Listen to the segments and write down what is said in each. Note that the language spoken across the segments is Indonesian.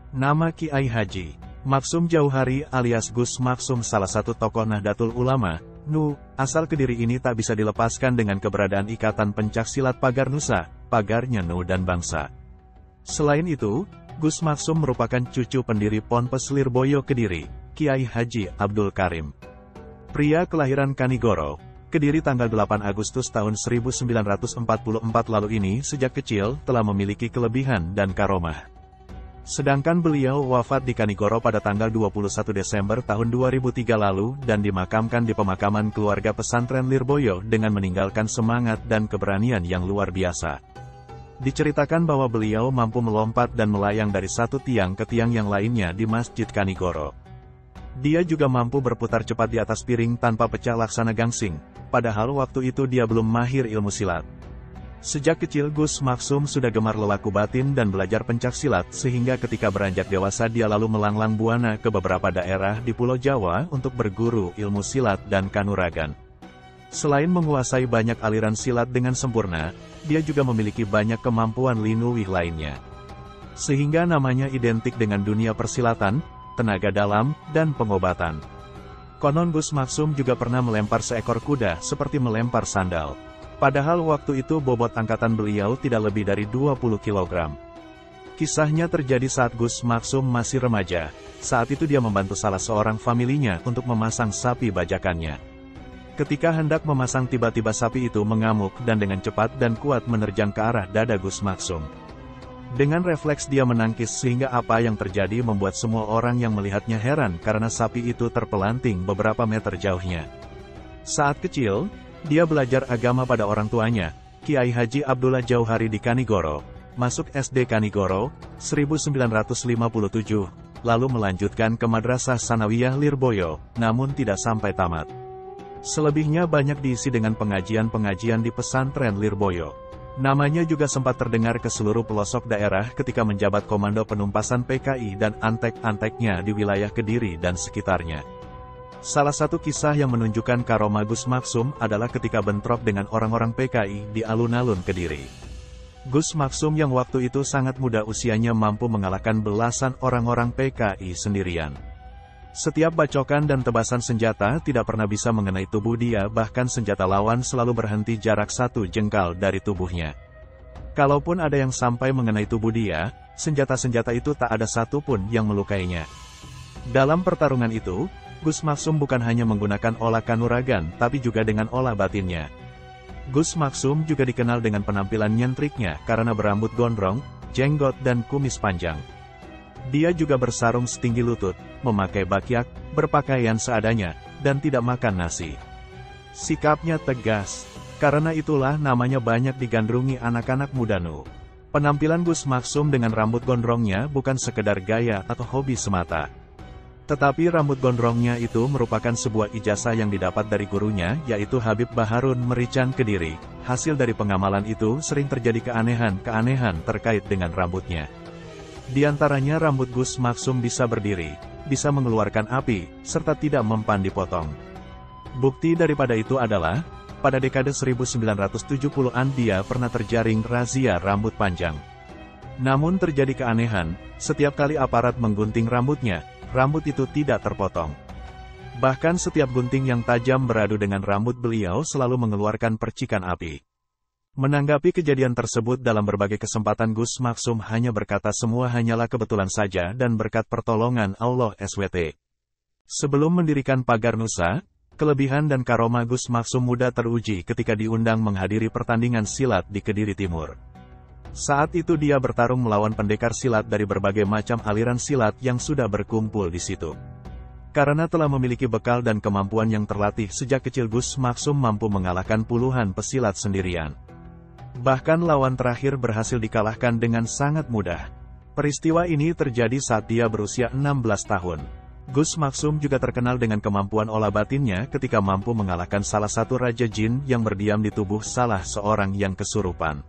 Nama Kiai Haji Maksum Jauhari alias Gus Maksum salah satu tokoh Nahdlatul Ulama, NU, asal Kediri ini tak bisa dilepaskan dengan keberadaan ikatan pencaksilat Pagar Nusa, pagarnya NU dan bangsa. Selain itu, Gus Maksum merupakan cucu pendiri Ponpes Lirboyo Kediri, Kiai Haji Abdul Karim. Pria kelahiran Kanigoro, Kediri tanggal 8 Agustus tahun 1944 lalu ini sejak kecil telah memiliki kelebihan dan karomah. Sedangkan beliau wafat di Kanigoro pada tanggal 21 Desember tahun 2003 lalu dan dimakamkan di pemakaman keluarga pesantren Lirboyo dengan meninggalkan semangat dan keberanian yang luar biasa. Diceritakan bahwa beliau mampu melompat dan melayang dari satu tiang ke tiang yang lainnya di Masjid Kanigoro. Dia juga mampu berputar cepat di atas piring tanpa pecah laksana gangsing, padahal waktu itu dia belum mahir ilmu silat. Sejak kecil Gus Maksum sudah gemar lelaku batin dan belajar pencaksilat sehingga ketika beranjak dewasa dia lalu melanglang buana ke beberapa daerah di Pulau Jawa untuk berguru ilmu silat dan kanuragan. Selain menguasai banyak aliran silat dengan sempurna, dia juga memiliki banyak kemampuan linuwih lainnya. Sehingga namanya identik dengan dunia persilatan, tenaga dalam, dan pengobatan. Konon Gus Maksum juga pernah melempar seekor kuda seperti melempar sandal. Padahal waktu itu bobot angkatan beliau tidak lebih dari 20 kg. Kisahnya terjadi saat Gus Maksum masih remaja. Saat itu dia membantu salah seorang familinya untuk memasang sapi bajakannya. Ketika hendak memasang tiba-tiba sapi itu mengamuk dan dengan cepat dan kuat menerjang ke arah dada Gus Maksum. Dengan refleks dia menangkis sehingga apa yang terjadi membuat semua orang yang melihatnya heran karena sapi itu terpelanting beberapa meter jauhnya. Saat kecil, dia belajar agama pada orang tuanya, Kiai Haji Abdullah Jauhari di Kanigoro, masuk SD Kanigoro, 1957, lalu melanjutkan ke Madrasah Sanawiyah Lirboyo, namun tidak sampai tamat. Selebihnya banyak diisi dengan pengajian-pengajian di pesantren Lirboyo. Namanya juga sempat terdengar ke seluruh pelosok daerah ketika menjabat komando penumpasan PKI dan antek-anteknya di wilayah Kediri dan sekitarnya. Salah satu kisah yang menunjukkan karomah Gus Maksum adalah ketika bentrok dengan orang-orang PKI di alun-alun Kediri. Gus Maksum yang waktu itu sangat muda usianya mampu mengalahkan belasan orang-orang PKI sendirian. Setiap bacokan dan tebasan senjata tidak pernah bisa mengenai tubuh dia, bahkan senjata lawan selalu berhenti jarak 1 jengkal dari tubuhnya. Kalaupun ada yang sampai mengenai tubuh dia, senjata-senjata itu tak ada satupun yang melukainya. Dalam pertarungan itu, Gus Maksum bukan hanya menggunakan olah kanuragan, tapi juga dengan olah batinnya. Gus Maksum juga dikenal dengan penampilan nyentriknya karena berambut gondrong, jenggot dan kumis panjang. Dia juga bersarung setinggi lutut, memakai bakyak, berpakaian seadanya, dan tidak makan nasi. Sikapnya tegas, karena itulah namanya banyak digandrungi anak-anak muda NU. Penampilan Gus Maksum dengan rambut gondrongnya bukan sekedar gaya atau hobi semata. Tetapi rambut gondrongnya itu merupakan sebuah ijazah yang didapat dari gurunya, yaitu Habib Baharun Merican Kediri. Hasil dari pengamalan itu sering terjadi keanehan-keanehan terkait dengan rambutnya. Di antaranya rambut Gus Maksum bisa berdiri, bisa mengeluarkan api, serta tidak mempan dipotong. Bukti daripada itu adalah, pada dekade 1970-an dia pernah terjaring razia rambut panjang. Namun terjadi keanehan, setiap kali aparat menggunting rambutnya, rambut itu tidak terpotong. Bahkan setiap gunting yang tajam beradu dengan rambut beliau selalu mengeluarkan percikan api. Menanggapi kejadian tersebut dalam berbagai kesempatan Gus Maksum hanya berkata semua hanyalah kebetulan saja dan berkat pertolongan Allah SWT. Sebelum mendirikan Pagar Nusa, kelebihan dan karomah Gus Maksum muda teruji ketika diundang menghadiri pertandingan silat di Kediri Timur. Saat itu dia bertarung melawan pendekar silat dari berbagai macam aliran silat yang sudah berkumpul di situ. Karena telah memiliki bekal dan kemampuan yang terlatih sejak kecil, Gus Maksum mampu mengalahkan puluhan pesilat sendirian. Bahkan lawan terakhir berhasil dikalahkan dengan sangat mudah. Peristiwa ini terjadi saat dia berusia 16 tahun. Gus Maksum juga terkenal dengan kemampuan olah batinnya ketika mampu mengalahkan salah satu raja jin yang berdiam di tubuh salah seorang yang kesurupan.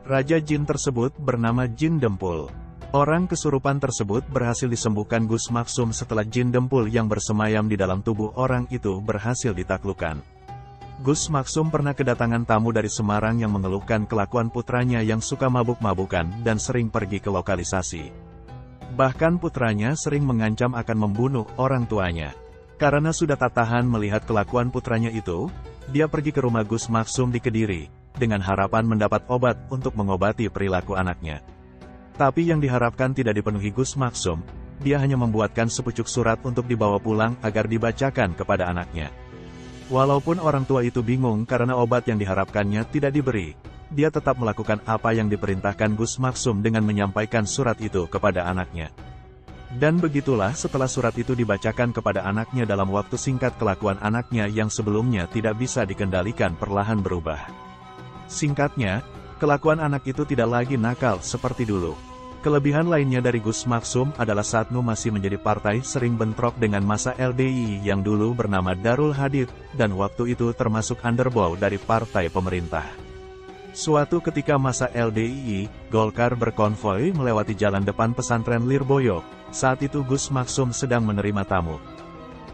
Raja jin tersebut bernama Jin Dempul. Orang kesurupan tersebut berhasil disembuhkan Gus Maksum setelah jin Dempul yang bersemayam di dalam tubuh orang itu berhasil ditaklukkan. Gus Maksum pernah kedatangan tamu dari Semarang yang mengeluhkan kelakuan putranya yang suka mabuk-mabukan dan sering pergi ke lokalisasi. Bahkan putranya sering mengancam akan membunuh orang tuanya. Karena sudah tak tahan melihat kelakuan putranya itu, dia pergi ke rumah Gus Maksum di Kediri, dengan harapan mendapat obat untuk mengobati perilaku anaknya. Tapi yang diharapkan tidak dipenuhi Gus Maksum, dia hanya membuatkan sepucuk surat untuk dibawa pulang agar dibacakan kepada anaknya. Walaupun orang tua itu bingung karena obat yang diharapkannya tidak diberi, dia tetap melakukan apa yang diperintahkan Gus Maksum dengan menyampaikan surat itu kepada anaknya. Dan begitulah setelah surat itu dibacakan kepada anaknya dalam waktu singkat kelakuan anaknya yang sebelumnya tidak bisa dikendalikan perlahan berubah. Singkatnya, kelakuan anak itu tidak lagi nakal seperti dulu. Kelebihan lainnya dari Gus Maksum adalah saat NU masih menjadi partai sering bentrok dengan masa LDII yang dulu bernama Darul Hadith, dan waktu itu termasuk underbow dari partai pemerintah. Suatu ketika masa LDII, Golkar berkonvoi melewati jalan depan pesantren Lirboyo. Saat itu Gus Maksum sedang menerima tamu.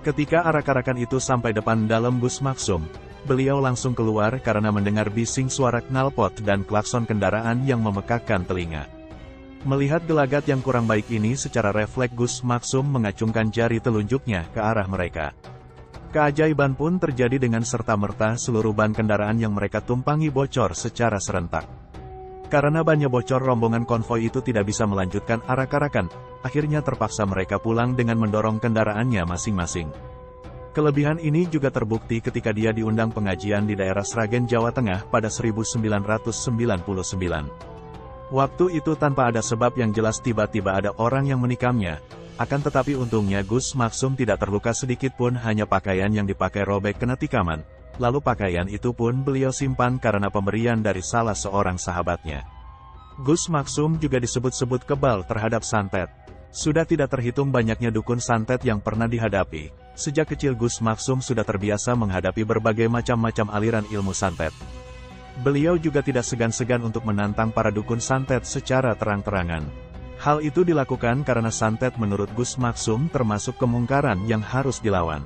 Ketika arak-arakan itu sampai depan dalam Gus Maksum, beliau langsung keluar karena mendengar bising suara knalpot dan klakson kendaraan yang memekakkan telinga. Melihat gelagat yang kurang baik ini, secara refleks Gus Maksum mengacungkan jari telunjuknya ke arah mereka. Keajaiban pun terjadi dengan serta-merta seluruh ban kendaraan yang mereka tumpangi bocor secara serentak. Karena bannya bocor, rombongan konvoi itu tidak bisa melanjutkan arak-arakan, akhirnya terpaksa mereka pulang dengan mendorong kendaraannya masing-masing. Kelebihan ini juga terbukti ketika dia diundang pengajian di daerah Sragen, Jawa Tengah pada 1999. Waktu itu tanpa ada sebab yang jelas tiba-tiba ada orang yang menikamnya. Akan tetapi untungnya Gus Maksum tidak terluka sedikit pun, hanya pakaian yang dipakai robek kena tikaman. Lalu pakaian itu pun beliau simpan karena pemberian dari salah seorang sahabatnya. Gus Maksum juga disebut-sebut kebal terhadap santet. Sudah tidak terhitung banyaknya dukun santet yang pernah dihadapi. Sejak kecil Gus Maksum sudah terbiasa menghadapi berbagai macam-macam aliran ilmu santet. Beliau juga tidak segan-segan untuk menantang para dukun santet secara terang-terangan. Hal itu dilakukan karena santet menurut Gus Maksum termasuk kemungkaran yang harus dilawan.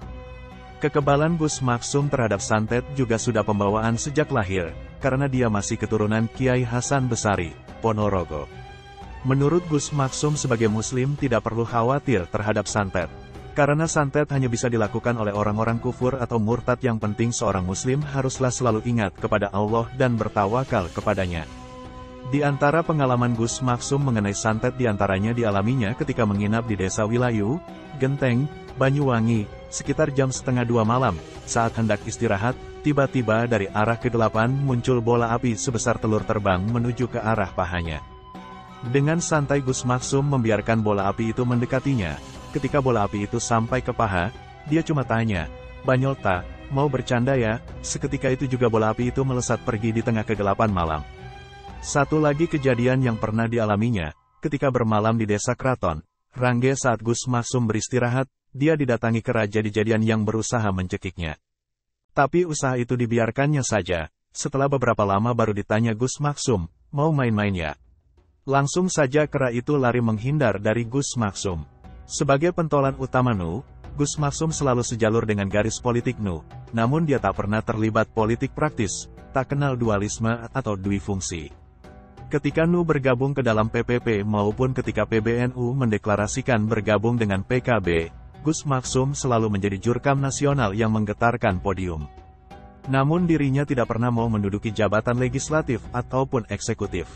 Kekebalan Gus Maksum terhadap santet juga sudah pembawaan sejak lahir, karena dia masih keturunan Kiai Hasan Besari, Ponorogo. Menurut Gus Maksum, sebagai muslim tidak perlu khawatir terhadap santet. Karena santet hanya bisa dilakukan oleh orang-orang kufur atau murtad. Yang penting seorang muslim haruslah selalu ingat kepada Allah dan bertawakal kepadanya. Di antara pengalaman Gus Maksum mengenai santet diantaranya dialaminya ketika menginap di desa Wilayu, Genteng, Banyuwangi, sekitar jam 1:30 malam. Saat hendak istirahat, tiba-tiba dari arah ke-8 muncul bola api sebesar telur terbang menuju ke arah pahanya. Dengan santai Gus Maksum membiarkan bola api itu mendekatinya. Ketika bola api itu sampai ke paha, dia cuma tanya, "Banyol ta, mau bercanda ya?" Seketika itu juga bola api itu melesat pergi di tengah kegelapan malam. Satu lagi kejadian yang pernah dialaminya, ketika bermalam di desa Kraton, Rangge. Saat Gus Maksum beristirahat, dia didatangi kejadian yang berusaha mencekiknya. Tapi usaha itu dibiarkannya saja. Setelah beberapa lama baru ditanya Gus Maksum, "Mau main-main ya?" Langsung saja kera itu lari menghindar dari Gus Maksum. Sebagai pentolan utama NU, Gus Maksum selalu sejalur dengan garis politik NU, namun dia tak pernah terlibat politik praktis, tak kenal dualisme atau dui fungsi. Ketika NU bergabung ke dalam PPP maupun ketika PBNU mendeklarasikan bergabung dengan PKB, Gus Maksum selalu menjadi jurkam nasional yang menggetarkan podium. Namun dirinya tidak pernah mau menduduki jabatan legislatif ataupun eksekutif.